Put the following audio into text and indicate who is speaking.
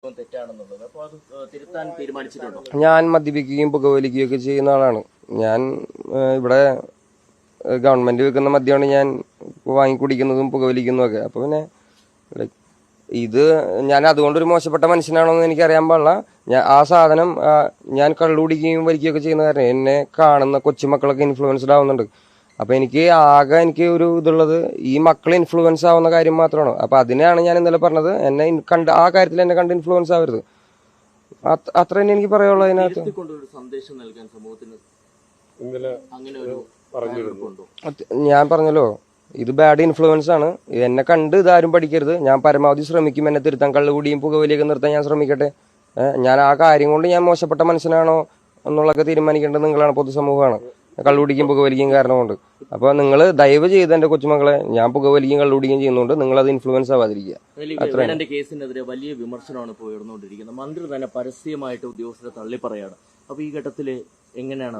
Speaker 1: തെറ്റാണെന്നുള്ളത്. അപ്പോൾ അത് തിരുത്താൻ തീരുമാനിച്ചിട്ടുണ്ടോ?
Speaker 2: ഞാൻ മദ്യപിക്കുകയും പുകവലിക്കുകയും ഒക്കെ ചെയ്യുന്ന ആളാണ്. ഞാൻ ഇവിടെ ഗവൺമെന്റ് വെക്കുന്ന മദ്യമാണ് ഞാൻ വാങ്ങിക്കുടിക്കുന്നതും പുകവലിക്കുന്നതും ഒക്കെ. അപ്പൊ പിന്നെ ഇത് ഞാൻ അതുകൊണ്ടൊരു മോശപ്പെട്ട മനുഷ്യനാണോ എന്ന് എനിക്ക് അറിയാൻ പാടില്ല. ആ സാധനം ഞാൻ കള്ളുകുടിക്കുകയും വലിക്കുകയൊക്കെ ചെയ്യുന്ന കാരണം എന്നെ കാണുന്ന കൊച്ചുമക്കളൊക്കെ ഇൻഫ്ലുവൻസ്ഡ് ആവുന്നുണ്ട്. അപ്പൊ എനിക്ക് ഒരു ഇതുള്ളത് ഈ മക്കൾ ഇൻഫ്ലുവൻസ് ആവുന്ന കാര്യം മാത്രമാണ്. അപ്പൊ അതിനാണ് ഞാൻ ഇന്നലെ പറഞ്ഞത്, എന്നെ കണ്ട് ആ കാര്യത്തിൽ എന്നെ കണ്ട് ഇൻഫ്ലുവൻസ് ആവരുത്. അത്ര തന്നെ എനിക്ക് പറയുള്ളൂ. അതിനകത്ത്
Speaker 1: സന്ദേശം നൽകാൻ സമൂഹത്തിന്
Speaker 2: ഞാൻ പറഞ്ഞല്ലോ, ഇത് ബാഡ് ഇൻഫ്ലുവൻസ് ആണ്. എന്നെ കണ്ട് ഇതാരും പഠിക്കരുത്. ഞാൻ പരമാവധി ശ്രമിക്കും എന്നെ തിരുത്താൻ. കള്ളുകൂടിയും പുകവലിയൊക്കെ നിർത്താൻ ഞാൻ ശ്രമിക്കട്ടെ. ഞാൻ ആ കാര്യം കൊണ്ട് ഞാൻ മോശപ്പെട്ട മനുഷ്യനാണോ എന്നുള്ളതൊക്കെ തീരുമാനിക്കേണ്ടത് നിങ്ങളാണ്, പൊതുസമൂഹമാണ്. കള്ളുകുടിക്കും പുകവലിക്കും കാരണം കൊണ്ട്. അപ്പൊ നിങ്ങൾ ദയവ് ചെയ്ത് എന്റെ കൊച്ചുമക്കളെ, ഞാൻ പുകവലിക്കും കള്ളുകുടിക്കും ചെയ്യുന്നുണ്ട്, നിങ്ങൾ അത് ഇൻഫ്ലുവൻസ് ആവാതിരിക്കുക.
Speaker 1: എന്റെ കേസിനെതിരെ വലിയ വിമർശനമാണ് ഇപ്പോൾ ഉയർന്നുകൊണ്ടിരിക്കുന്നത്. മന്ത്രി തന്നെ പരസ്യമായിട്ട് ഉദ്യോഗസ്ഥരെ തള്ളിപ്പറയാണ്. അപ്പൊ ഈ ഘട്ടത്തിൽ എങ്ങനെയാണ്